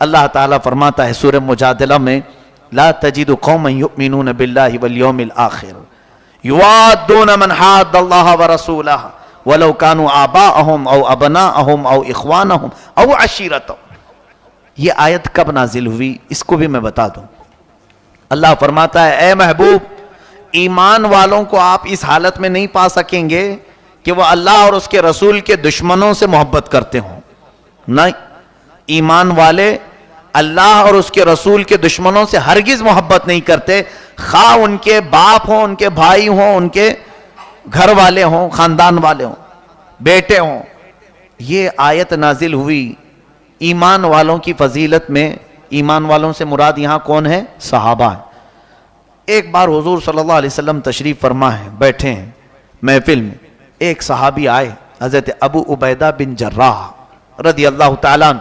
اللہ تعالیٰ فرماتا ہے سورہ مجادلہ میں لا تجد قوما یؤمنون باللہ والیوم الآخر یوادون من حاد اللہ ورسولہ ولو كانوا آباءهم او ابناءهم او اخوانهم او عشیرتهم. یہ آیت کب نازل ہوئی اس کو بھی میں بتا دوں. اللہ فرماتا ہے اے محبوب ایمان والوں کو آپ اس حالت میں نہیں پا سکیں گے کہ وہ اللہ اور اس کے رسول کے دشمنوں سے محبت کرتے ہوں. نہیں، ایمان والے اللہ اور اس کے رسول کے دشمنوں سے ہرگز محبت نہیں کرتے، خواہ ان کے باپ ہوں، ان کے بھائی ہوں، ان کے گھر والے ہوں، خاندان والے ہوں، بیٹے ہوں. یہ آیت نازل ہوئی ایمان والوں کی فضیلت میں. ایمان والوں سے مراد یہاں کون ہے؟ صحابہ ہیں. ایک بار حضور صلی اللہ علیہ وسلم تشریف فرما ہے، بیٹھے ہیں محفل میں. ایک صحابی آئے حضرت ابو عبیدہ بن جراح رضی اللہ تعالیٰ عنہ.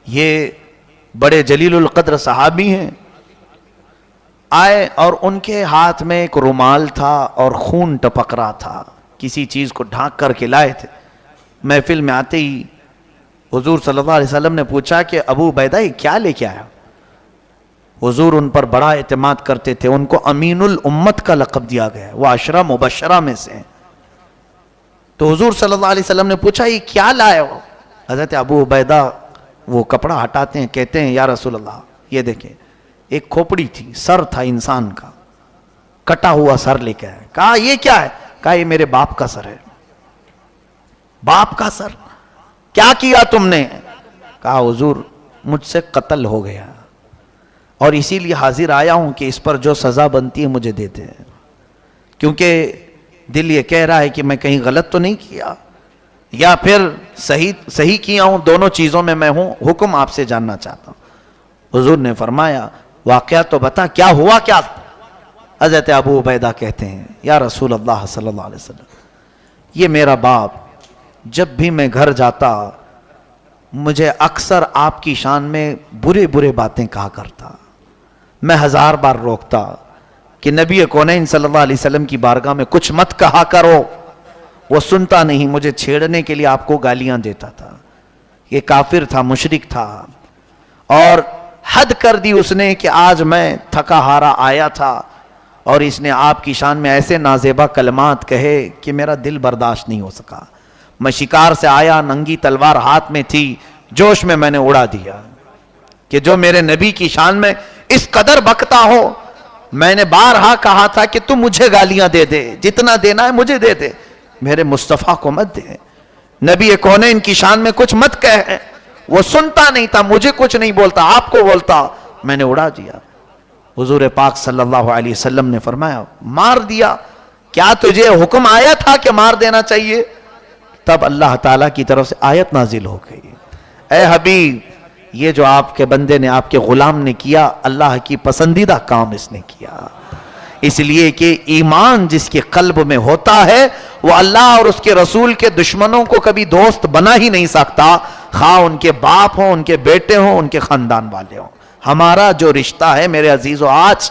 یہ بڑے جلیل القدر صحابی ہیں. آئے اور ان کے ہاتھ میں ایک رومال تھا اور خون ٹپک رہا تھا، کسی چیز کو ڈھانک کر کے لائے تھے. محفل میں آتے ہی حضور صلی اللہ علیہ وسلم نے پوچھا کہ ابو عبیدہ یہ کیا لے کے آیا؟ حضور ان پر بڑا اعتماد کرتے تھے، ان کو امین الامت کا لقب دیا گیا ہے، وہ 10 مبشرہ میں سے ہیں. تو حضور صلی اللہ علیہ وسلم نے پوچھا یہ کیا لائے ہو؟ حضرت ابو عبیدہ وہ کپڑا ہٹاتے ہیں، کہتے ہیں یا رسول اللہ یہ دیکھیں ایک کھوپڑی تھی، سر تھا انسان کا، کٹا ہوا سر لے کے آئے. کہا یہ کیا ہے؟ کہا یہ میرے باپ کا سر ہے. باپ کا سر؟ کیا کیا تم نے؟ کہا حضور مجھ سے قتل ہو گیا اور اسی لیے حاضر آیا ہوں کہ اس پر جو سزا بنتی ہے مجھے دیتے ہیں، کیونکہ دل یہ کہہ رہا ہے کہ میں کہیں غلط تو نہیں کیا یا پھر صحیح کیا ہوں. دونوں چیزوں میں میں ہوں. حکم آپ سے جاننا چاہتا ہوں. حضور نے فرمایا واقعہ تو بتا کیا ہوا کیا؟ حضرت ابو عبیدہ کہتے ہیں یا رسول اللہ صلی اللہ علیہ وسلم یہ میرا باپ جب بھی میں گھر جاتا مجھے اکثر آپ کی شان میں برے باتیں کہا کرتا. میں 1000 بار روکتا کہ نبی کونین صلی اللہ علیہ وسلم کی بارگاہ میں کچھ مت کہا کرو. وہ سنتا نہیں، مجھے چھیڑنے کے لیے آپ کو گالیاں دیتا تھا. یہ کافر تھا، مشرک تھا، اور حد کر دی اس نے کہ آج میں تھکا ہارا آیا تھا اور اس نے آپ کی شان میں ایسے نازیبا کلمات کہے کہ میرا دل برداشت نہیں ہو سکا. میں شکار سے آیا، ننگی تلوار ہاتھ میں تھی، جوش میں نے اڑا دیا کہ جو میرے نبی کی شان میں اس قدر بکتا ہو. میں نے بارہا کہا تھا کہ تم مجھے گالیاں دے دے، جتنا دینا ہے مجھے دے دے، میرے مصطفیٰ کو مت دے. نبی کونین کی شان میں کچھ مت کہے. وہ سنتا نہیں تھا، مجھے کچھ نہیں بولتا، آپ کو بولتا. میں نے اڑا دیا. حضور پاک صلی اللہ علیہ وسلم نے فرمایا مار دیا. کیا تجھے حکم آیا تھا کہ مار دینا چاہیے؟ تب اللہ تعالیٰ کی طرف سے آیت نازل ہو گئی اے حبیب یہ جو آپ کے بندے نے، آپ کے غلام نے کیا، اللہ کی پسندیدہ کام اس نے کیا. اس لیے کہ ایمان جس کے قلب میں ہوتا ہے وہ اللہ اور اس کے رسول کے دشمنوں کو کبھی دوست بنا ہی نہیں سکتا، خواہ ان کے باپ ہوں، ان کے بیٹے ہوں، ان کے خاندان والے ہوں. ہمارا جو رشتہ ہے میرے عزیزو، آج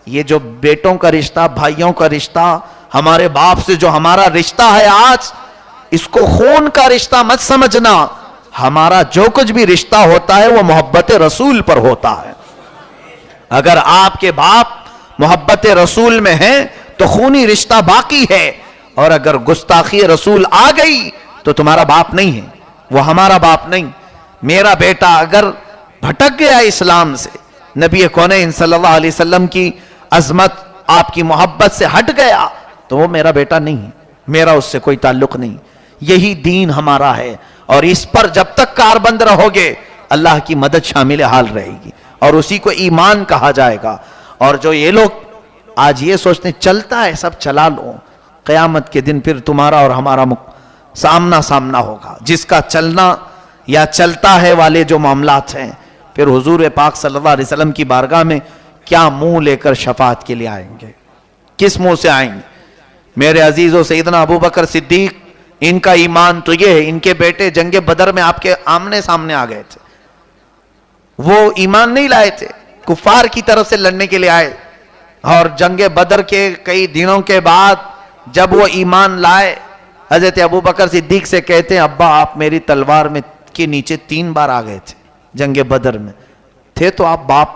یہ جو بیٹوں کا رشتہ، بھائیوں کا رشتہ، ہمارے باپ سے جو ہمارا رشتہ ہے، آج اس کو خون کا رشتہ مت سمجھنا. ہمارا جو کچھ بھی رشتہ ہوتا ہے وہ محبت رسول پر ہوتا ہے. اگر آپ کے باپ محبت رسول میں ہیں تو خونی رشتہ باقی ہے، اور اگر گستاخی رسول آ گئی تو تمہارا باپ نہیں ہے، وہ ہمارا باپ نہیں. میرا بیٹا اگر بھٹک گیا اسلام سے، نبی کونین صلی اللہ علیہ وسلم کی عظمت، آپ کی محبت سے ہٹ گیا تو وہ میرا بیٹا نہیں ہے، میرا اس سے کوئی تعلق نہیں. یہی دین ہمارا ہے، اور اس پر جب تک کاربند رہو گے اللہ کی مدد شامل حال رہے گی، اور اسی کو ایمان کہا جائے گا. اور جو یہ لوگ آج یہ سوچتے ہیں چلتا ہے سب چلا لو، قیامت کے دن پھر تمہارا اور ہمارا سامنا ہوگا. جس کا چلنا یا چلتا ہے والے جو معاملات ہیں، پھر حضور پاک صلی اللہ علیہ وسلم کی بارگاہ میں کیا منہ لے کر شفاعت کے لیے آئیں گے؟ کس منہ سے آئیں گے؟ میرے عزیزو، سیدنا ابو بکر صدیق، ان کا ایمان تو یہ ہے، ان کے بیٹے جنگ بدر میں آپ کے آمنے سامنے آ گئے تھے. وہ ایمان نہیں لائے تھے، کفار کی طرف سے لڑنے کے لیے آئے، اور جنگ بدر کے کئی دنوں کے بعد جب وہ ایمان لائے، حضرت ابو بکر صدیق سے کہتے ہیں ابا آپ میری تلوار میں کے نیچے 3 بار آ گئے تھے، جنگ بدر میں تھے تو آپ باپ،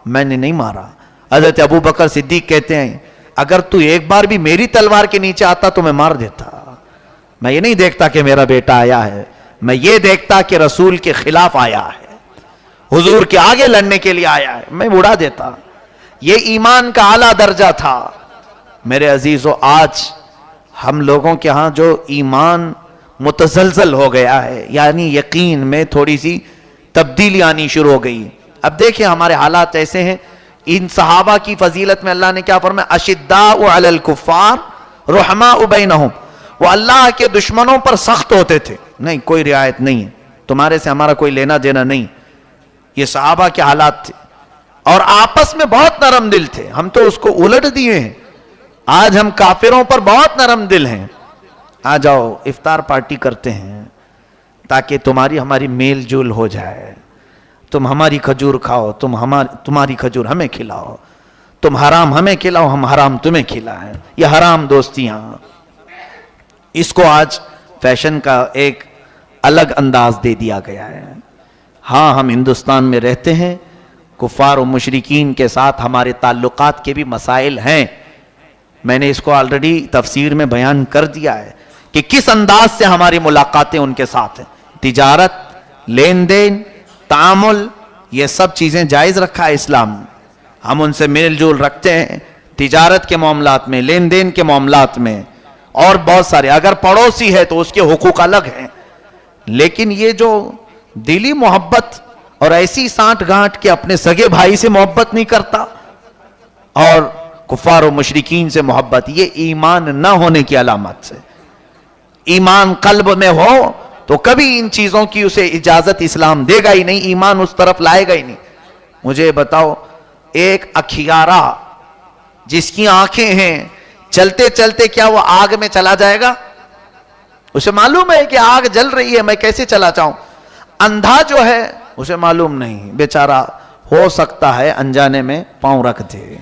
میں نے نہیں مارا. حضرت ابو بکر صدیق کہتے ہیں اگر تو ایک بار بھی میری تلوار کے نیچے آتا تو میں مار دیتا. میں یہ نہیں دیکھتا کہ میرا بیٹا آیا ہے، میں یہ دیکھتا کہ رسول کے خلاف آیا ہے، حضور کے آگے لڑنے کے لیے آیا ہے، میں اڑا دیتا. یہ ایمان کا اعلیٰ درجہ تھا. میرے عزیزو، آج ہم لوگوں کے ہاں جو ایمان متزلزل ہو گیا ہے، یعنی یقین میں تھوڑی سی تبدیلی آنی شروع ہو گئی. اب دیکھیں ہمارے حالات ایسے ہیں. ان صحابہ کی فضیلت میں اللہ نے کیا فرمایا؟ اشداء علی الکفار رحماء بینہم. وہ اللہ کے دشمنوں پر سخت ہوتے تھے. نہیں، کوئی رعایت نہیں ہے، تمہارے سے ہمارا کوئی لینا دینا نہیں. یہ صحابہ کے حالات تھے. اور آپس میں بہت نرم دل تھے. ہم تو اس کو الٹ دیے ہیں. آج ہم کافروں پر بہت نرم دل ہیں. آ جاؤ افطار پارٹی کرتے ہیں تاکہ تمہاری ہماری میل جول ہو جائے. تم ہماری کھجور کھاؤ، تمہاری کھجور ہمیں کھلاؤ، تم حرام ہمیں کھلاؤ، ہم حرام تمہیں کھلائیں. یہ حرام دوستیاں، اس کو آج فیشن کا ایک الگ انداز دے دیا گیا ہے. ہاں، ہم ہندوستان میں رہتے ہیں، کفار و مشرکین کے ساتھ ہمارے تعلقات کے بھی مسائل ہیں. میں نے اس کو آلریڈی تفسیر میں بیان کر دیا ہے کہ کس انداز سے ہماری ملاقاتیں ان کے ساتھ ہیں. تجارت، لین دین، تعامل، یہ سب چیزیں جائز رکھا ہے اسلام. ہم ان سے میل جول رکھتے ہیں تجارت کے معاملات میں، لین دین کے معاملات میں، اور بہت سارے. اگر پڑوسی ہے تو اس کے حقوق الگ ہیں. لیکن یہ جو دلی محبت اور ایسی سانٹ گانٹ کے اپنے سگے بھائی سے محبت نہیں کرتا اور کفار و مشرکین سے محبت، یہ ایمان نہ ہونے کی علامت سے. ایمان قلب میں ہو تو کبھی ان چیزوں کی اسے اجازت اسلام دے گا ہی نہیں، ایمان اس طرف لائے گا ہی نہیں. مجھے بتاؤ، ایک اکھیارا جس کی آنکھیں ہیں، چلتے چلتے کیا وہ آگ میں چلا جائے گا؟ اسے معلوم ہے کہ آگ جل رہی ہے، میں کیسے چلا جاؤں؟ اندھا جو ہے اسے معلوم نہیں، بیچارہ ہو سکتا ہے انجانے میں پاؤں رکھ دے.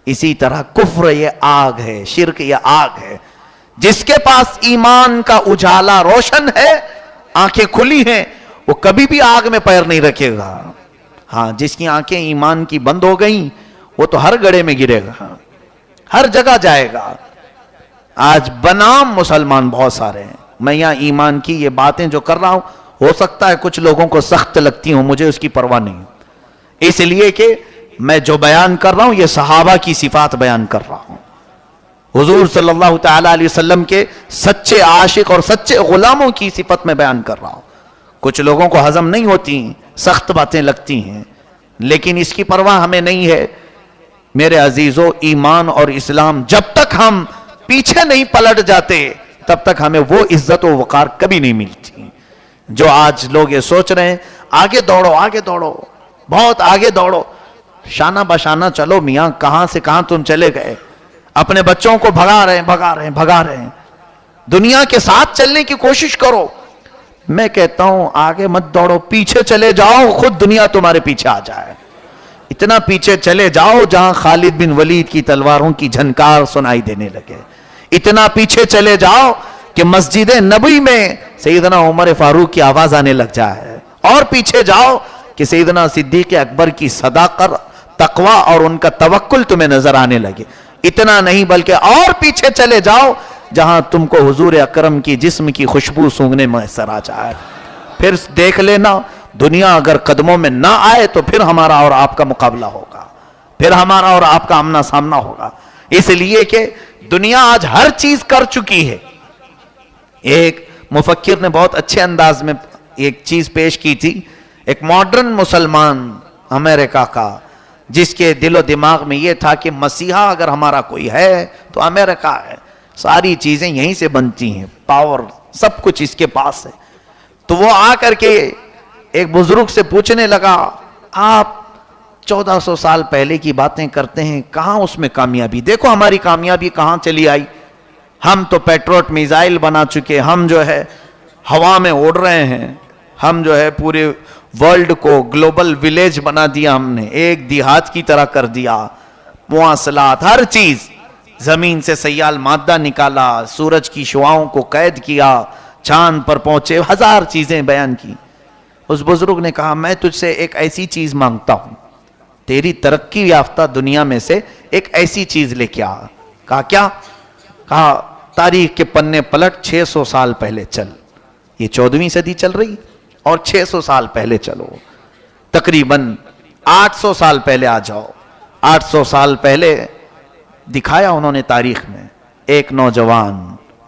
اسی طرح کفر یہ آگ ہے، شرک یہ آگ ہے. جس کے پاس ایمان کا اجالا روشن ہے، آنکھیں کھلی ہیں، وہ کبھی بھی آگ میں پیر نہیں رکھے گا. ہاں، جس کی آنکھیں ایمان کی بند ہو گئیں وہ تو ہر گڑھے میں گرے گا، ہر جگہ جائے گا. آج بنام مسلمان بہت سارے ہیں. میں یہاں ایمان کی یہ باتیں جو کر رہا ہوں، ہو سکتا ہے کچھ لوگوں کو سخت لگتی ہوں، مجھے اس کی پرواہ نہیں، اس لیے کہ میں جو بیان کر رہا ہوں یہ صحابہ کی صفات بیان کر رہا ہوں. حضور صلی اللہ تعالیٰ علیہ وسلم کے سچے عاشق اور سچے غلاموں کی صفت میں بیان کر رہا ہوں. کچھ لوگوں کو ہضم نہیں ہوتی، سخت باتیں لگتی ہیں، لیکن اس کی پرواہ ہمیں نہیں ہے. میرے عزیزو، ایمان اور اسلام جب تک ہم پیچھے نہیں پلٹ جاتے تب تک ہمیں وہ عزت و وقار کبھی نہیں ملتی. جو آج لوگ یہ سوچ رہے ہیں آگے دوڑو، آگے دوڑو، بہت آگے دوڑو، شانہ بشانہ چلو میاں، کہاں سے کہاں تم چلے گئے. اپنے بچوں کو بھگا رہے ہیں. دنیا کے ساتھ چلنے کی کوشش کرو. میں کہتا ہوں آگے مت دوڑو، پیچھے چلے جاؤ، خود دنیا تمہارے پیچھے آ جائے. اتنا پیچھے چلے جاؤ جہاں خالد بن ولید کی تلواروں کی جھنکار سنائی دینے لگے. اتنا پیچھے چلے جاؤ کہ مسجد نبوی میں سیدنا عمر فاروق کی آواز آنے لگ جائے. اور پیچھے جاؤ کہ سیدنا صدیق اکبر کی صداقت، تقوی اور ان کا توکل تمہیں نظر آنے لگے. اتنا نہیں بلکہ اور پیچھے چلے جاؤ جہاں تم کو حضور اکرم کی جسم کی خوشبو سونگھنے میسر آ جائے. پھر دیکھ لینا، دنیا اگر قدموں میں نہ آئے تو پھر ہمارا اور آپ کا مقابلہ ہوگا، پھر ہمارا اور آپ کا آمنا سامنا ہوگا. اس لیے کہ دنیا آج ہر چیز کر چکی ہے. ایک مفکر نے بہت اچھے انداز میں ایک چیز پیش کی تھی. ایک ماڈرن مسلمان امریکہ کا، جس کے دل و دماغ میں یہ تھا کہ مسیحا اگر ہمارا کوئی ہے تو امریکہ ہے، ساری چیزیں یہیں سے بنتی ہیں، پاور سب کچھ اس کے پاس ہے. تو وہ آ کر کے ایک بزرگ سے پوچھنے لگا، آپ 1400 سال پہلے کی باتیں کرتے ہیں، کہاں اس میں کامیابی؟ دیکھو ہماری کامیابی کہاں چلی آئی. ہم تو پیٹروٹ میزائل بنا چکے، ہم جو ہے ہوا میں اڑ رہے ہیں، ہم جو ہے پورے ورلڈ کو گلوبل ولیج بنا دیا، ہم نے ایک دیہات کی طرح کر دیا. مواصلات، ہر چیز، زمین سے سیال مادہ نکالا، سورج کی شعاؤں کو قید کیا، چاند پر پہنچے، ہزار چیزیں بیان کی. اس بزرگ نے کہا میں تجھ سے ایک ایسی چیز مانگتا ہوں، تیری ترقی یافتہ دنیا میں سے ایک ایسی چیز لے کے آ۔ کہا کیا؟ کہا تاریخ کے پنے پلٹ 600 سال پہلے چل، یہ 14ویں صدی چل رہی اور 600 سال پہلے چلو، تقریباً 800 سال پہلے آ جاؤ۔ 800 سال پہلے دکھایا انہوں نے تاریخ میں، ایک نوجوان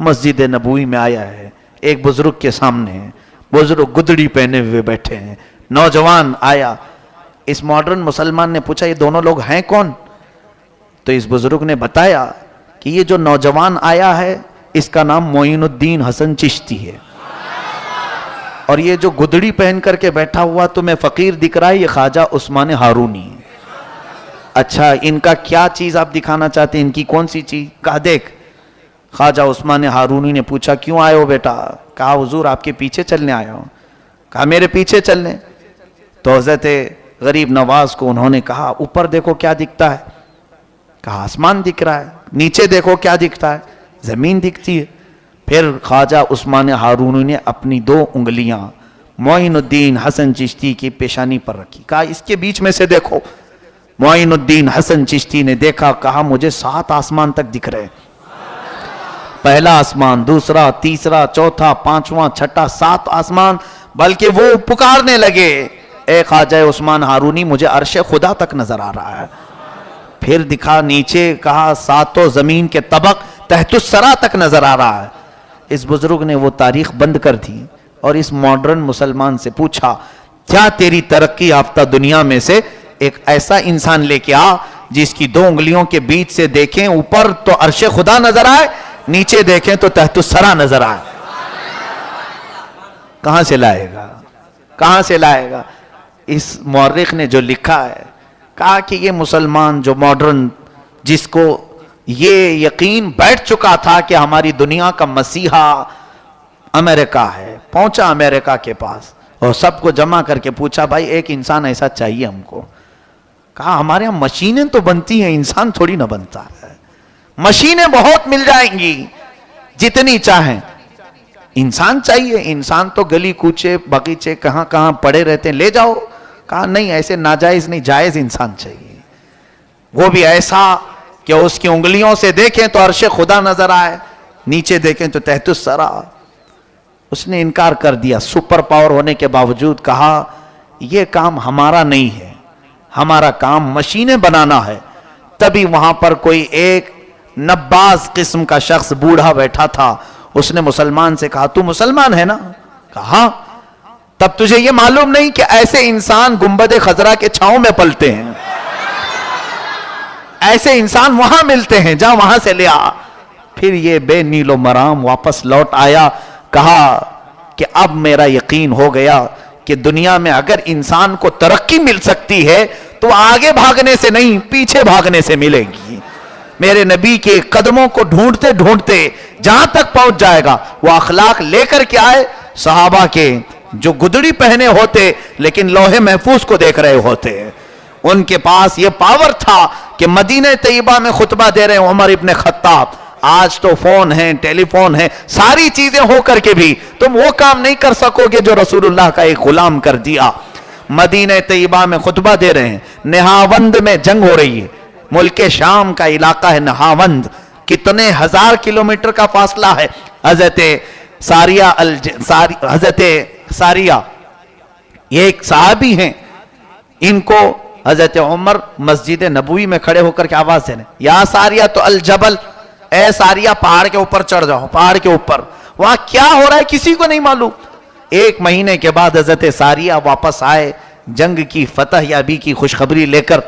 مسجد نبوی میں آیا ہے، ایک بزرگ کے سامنے، بزرگ گدڑی پہنے ہوئے بیٹھے ہیں، نوجوان آیا۔ اس ماڈرن مسلمان نے پوچھا یہ دونوں لوگ ہیں کون؟ تو اس بزرگ نے بتایا کہ یہ جو نوجوان آیا ہے اس کا نام معین الدین حسن چشتی ہے، اور یہ جو گدڑی پہن کر کے بیٹھا ہوا تمہیں فقیر دکھ رہا ہے یہ خواجہ عثمان ہارونی ہے۔ اچھا ان کا کیا چیز آپ دکھانا چاہتے ہیں، ان کی کون سی چیز؟ کہا دیکھ۔ خواجہ عثمان ہارونی نے پوچھا کیوں آئے ہو بیٹا؟ کہا حضور آپ کے پیچھے چلنے آیا ہوں۔ کہا میرے پیچھے چلنے؟ تو حضرت غریب نواز کو انہوں نے کہا اوپر دیکھو کیا دکھتا ہے؟ کہا آسمان دکھ رہا ہے۔ نیچے دیکھو کیا دکھتا ہے؟ زمین دکھتی ہے۔ پھر خواجہ عثمان ہارونی نے اپنی 2 انگلیاں معین الدین حسن چشتی کی پیشانی پر رکھی، کہا اس کے بیچ میں سے دیکھو۔ معین الدین حسن چشتی نے دیکھا، کہا مجھے 7 آسمان تک دکھ رہے، پہلا آسمان، دوسرا، تیسرا، چوتھا، پانچواں، چھٹا، 7 آسمان، بلکہ وہ پکارنے لگے اے خواجہ عثمان ہارونی مجھے عرش خدا تک نظر آ رہا ہے۔ پھر دکھا نیچے، کہا 7 زمین کے طبق تحت الثری تک نظر آ رہا ہے۔ اس بزرگ نے وہ تاریخ بند کر دی اور اس ماڈرن مسلمان سے پوچھا کیا تیری ترقی یافتہ دنیا میں سے ایک ایسا انسان لے کے آ جس کی 2 انگلیوں کے بیچ سے دیکھیں اوپر تو عرش خدا نظر آئے، نیچے دیکھیں تو تحت الثری نظر آئے۔ کہاں سے لائے گا؟ کہاں سے لائے گا؟ اس مورخ نے جو لکھا ہے، کہا کہ یہ مسلمان جو ماڈرن، جس کو یہ یقین بیٹھ چکا تھا کہ ہماری دنیا کا مسیحا امریکہ ہے، پہنچا امریکہ کے پاس اور سب کو جمع کر کے پوچھا بھائی ایک انسان ایسا چاہیے ہم کو۔ کہا ہمارے ہاں مشینیں تو بنتی ہیں، انسان تھوڑی نہ بنتا ہے، مشینیں بہت مل جائیں گی جتنی چاہیں، انسان چاہیے، انسان تو گلی کوچے باغیچے کہاں کہاں پڑے رہتے ہیں، لے جاؤ۔ کہا نہیں ایسے ناجائز نہیں، جائز انسان چاہیے، وہ بھی ایسا کہ اس کی انگلیوں سے دیکھیں تو عرش خدا نظر آئے، نیچے دیکھیں تو تحت الثری۔ اس نے انکار کر دیا، سپر پاور ہونے کے باوجود کہا یہ کام ہمارا نہیں ہے، ہمارا کام مشینیں بنانا ہے۔ تبھی وہاں پر کوئی ایک نباز قسم کا شخص بوڑھا بیٹھا تھا، اس نے مسلمان سے کہا تو مسلمان ہے نا؟ کہا تب تجھے یہ معلوم نہیں کہ ایسے انسان گنبد خضرا کے چھاؤں میں پلتے ہیں، ایسے انسان وہاں ملتے ہیں، جا وہاں سے لے آ۔ پھر یہ بے نیل و مرام واپس لوٹ آیا، کہا کہ اب میرا یقین ہو گیا کہ دنیا میں اگر انسان کو ترقی مل سکتی ہے تو آگے بھاگنے سے نہیں پیچھے بھاگنے سے ملے گی۔ میرے نبی کے قدموں کو ڈھونڈتے ڈھونڈتے جہاں تک پہنچ جائے گا، وہ اخلاق لے کر کے آئے صحابہ کے جو گدڑی پہنے ہوتے لیکن لوح محفوظ کو دیکھ رہے ہوتے۔ ان کے پاس یہ پاور تھا کہ مدینہ طیبہ میں خطبہ دے رہے عمر ابن خطاب، آج تو فون ہیں، ٹیلی فون ہیں، ساری چیزیں ہو کر کے بھی تم وہ کام نہیں کر سکو گے جو رسول اللہ کا ایک غلام کر دیا۔ مدینہ طیبہ میں خطبہ دے رہے ہیں، نہاوند میں جنگ ہو رہی ہے، ملک شام کا علاقہ ہے نہاوند، کتنے 1000 کلومیٹر کا فاصلہ ہے۔ حضرت ساریہ یہ ایک صحابی ہیں، ان کو حضرت عمر مسجد نبوی میں کھڑے ہو کر کے آواز دینے، یا ساریہ تو الجبل، اے ساریہ پہاڑ کے اوپر چڑھ جاؤ، پہاڑ کے اوپر۔ وہاں کیا ہو رہا ہے کسی کو نہیں معلوم۔ 1 مہینے کے بعد حضرت ساریہ واپس آئے جنگ کی فتح یابی کی خوشخبری لے کر،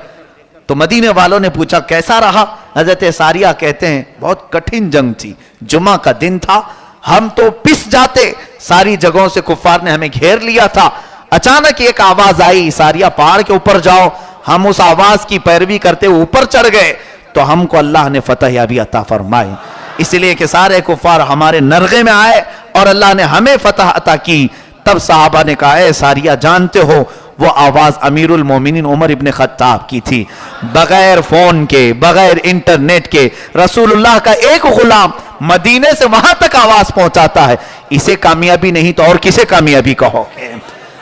تو مدینے والوں نے پوچھا کیسا رہا؟ حضرت ساریہ کہتے ہیں بہت کٹھن جنگ تھی، جمعہ کا دن تھا، ہم تو پس جاتے، ساری جگہوں سے کفار نے ہمیں گھیر لیا تھا۔ اچانک ایک آواز آئی ساریہ پہاڑ کے اوپر جاؤ، ہم اس آواز کی پیروی کرتے اوپر چڑھ گئے تو ہم کو اللہ نے فتح یابی عطا فرمائی، اس لیے کہ سارے کفار ہمارے نرغے میں آئے اور اللہ نے ہمیں فتح عطا کی۔ تب صحابہ نے کہا اے ساریہ جانتے ہو وہ آواز امیر المومنین عمر ابن خطاب کی تھی، بغیر فون کے بغیر انٹرنیٹ کے رسول اللہ کا ایک غلام مدینے سے وہاں تک آواز پہنچاتا ہے، اسے کامیابی نہیں تو اور کسے کامیابی کہو گے؟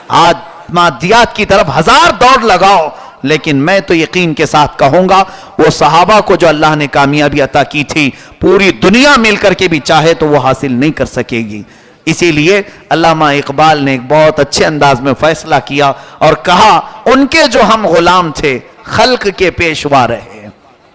آج مادیات کی طرف 1000 دوڑ لگاؤ، لیکن میں تو یقین کے ساتھ کہوں گا وہ صحابہ کو جو اللہ نے کامیابی عطا کی تھی پوری دنیا مل کر کے بھی چاہے تو وہ حاصل نہیں کر سکے گی۔ اسی لیے علامہ اقبال نے ایک بہت اچھے انداز میں فیصلہ کیا اور کہا ان کے جو ہم غلام تھے خلق کے پیشوا رہے،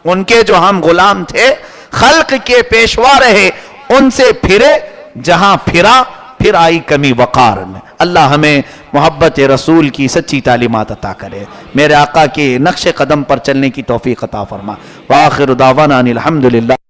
ان کے جو ہم غلام تھے خلق کے پیشوا رہے، ان سے پھرے جہاں پھرا پھر آئی کمی وقار میں۔ اللہ ہمیں محبت رسول کی سچی تعلیمات عطا کرے، میرے آقا کے نقش قدم پر چلنے کی توفیق عطا فرما۔ وآخر دعوانا ان الحمدللہ۔